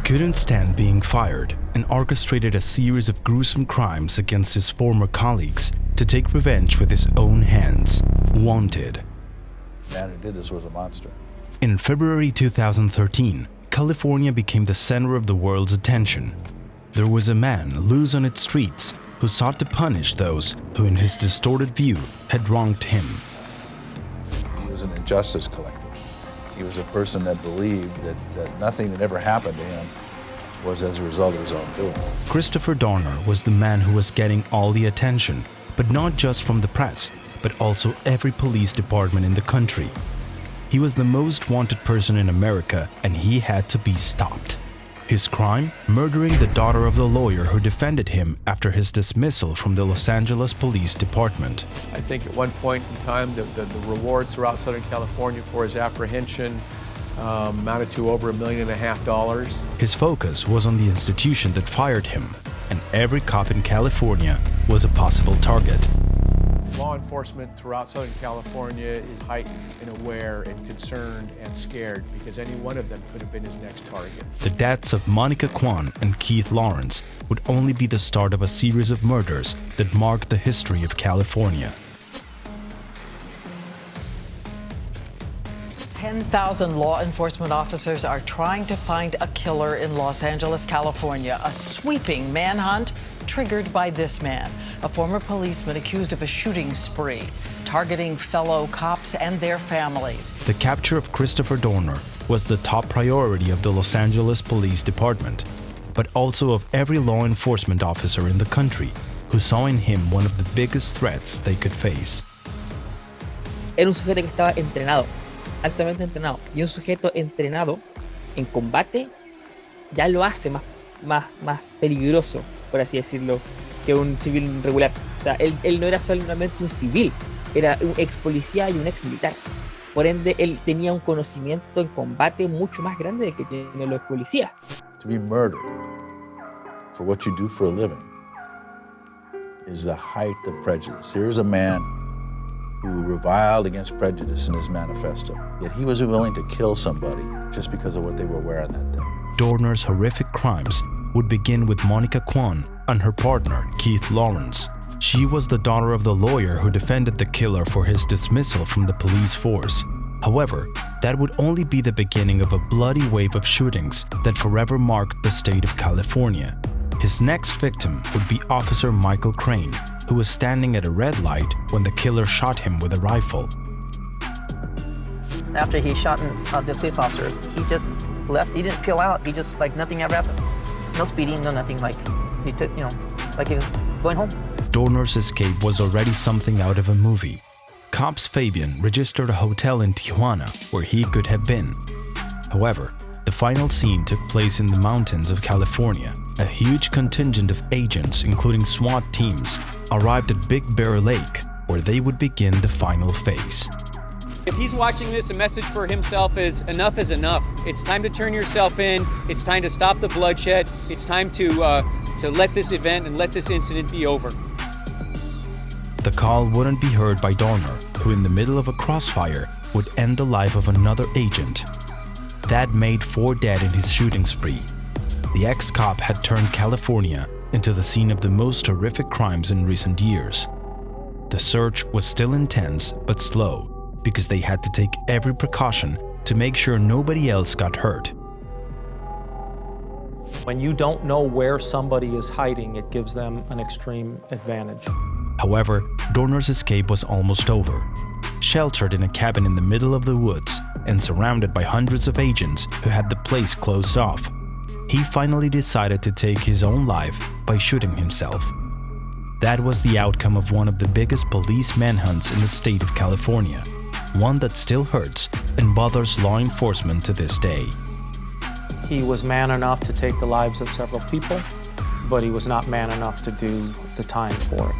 couldn't stand being fired and orchestrated a series of gruesome crimes against his former colleagues to take revenge with his own hands. Wanted. The man who did this was a monster. In February 2013, California became the center of the world's attention. There was a man loose on its streets who sought to punish those who, in his distorted view, had wronged him. He was an injustice collector. He was a person that believed that nothing that ever happened to him was as a result of his own doing. Christopher Dorner was the man who was getting all the attention, but not just from the press, but also every police department in the country. He was the most wanted person in America, and he had to be stopped. His crime? Murdering the daughter of the lawyer who defended him after his dismissal from the Los Angeles Police Department. I think at one point in time, the rewards throughout Southern California for his apprehension amounted to over $1.5 million. His focus was on the institution that fired him, and every cop in California was a possible target. Law enforcement throughout Southern California is heightened and aware and concerned and scared because any one of them could have been his next target. The deaths of Monica Kwan and Keith Lawrence would only be the start of a series of murders that marked the history of California. 10,000 law enforcement officers are trying to find a killer in Los Angeles, California. A sweeping manhunt triggered by this man, a former policeman accused of a shooting spree, targeting fellow cops and their families. The capture of Christopher Dorner was the top priority of the Los Angeles Police Department, but also of every law enforcement officer in the country who saw in him one of the biggest threats they could face. Era un sujeto que estaba entrenado, altamente entrenado, y un sujeto entrenado en combate ya lo hace más peligroso, por así decirlo, que un civil regular. O sea, él no era solamente un civil, era un ex policía y un ex militar. Por ende, él tenía un conocimiento en combate mucho más grande del que tienen los policías. To be murdered for what you do for a living is the height of prejudice. Here's a man who reviled against prejudice in his manifesto, yet he was willing to kill somebody just because of what they were wearing that day. Dorner's horrific crimes would begin with Monica Kwan and her partner, Keith Lawrence. She was the daughter of the lawyer who defended the killer for his dismissal from the police force. However, that would only be the beginning of a bloody wave of shootings that forever marked the state of California. His next victim would be Officer Michael Crane, who was standing at a red light when the killer shot him with a rifle. After he shot the police officers, he just left. He didn't peel out. He just, like, nothing ever happened. No speeding, no nothing. Like, he took, like he was going home. Dorner's escape was already something out of a movie. Cops Fabian registered a hotel in Tijuana where he could have been. However, the final scene took place in the mountains of California. A huge contingent of agents, including SWAT teams, arrived at Big Bear Lake, where they would begin the final phase. If he's watching this, a message for himself is enough is enough. It's time to turn yourself in. It's time to stop the bloodshed. It's time to let this event and let this incident be over. The call wouldn't be heard by Dorner, who in the middle of a crossfire would end the life of another agent. That made 4 dead in his shooting spree. The ex-cop had turned California into the scene of the most horrific crimes in recent years. The search was still intense but slow, because they had to take every precaution to make sure nobody else got hurt. When you don't know where somebody is hiding, it gives them an extreme advantage. However, Dorner's escape was almost over. Sheltered in a cabin in the middle of the woods and surrounded by hundreds of agents who had the place closed off, he finally decided to take his own life by shooting himself. That was the outcome of one of the biggest police manhunts in the state of California, one that still hurts and bothers law enforcement to this day. He was man enough to take the lives of several people, but he was not man enough to do the time for it.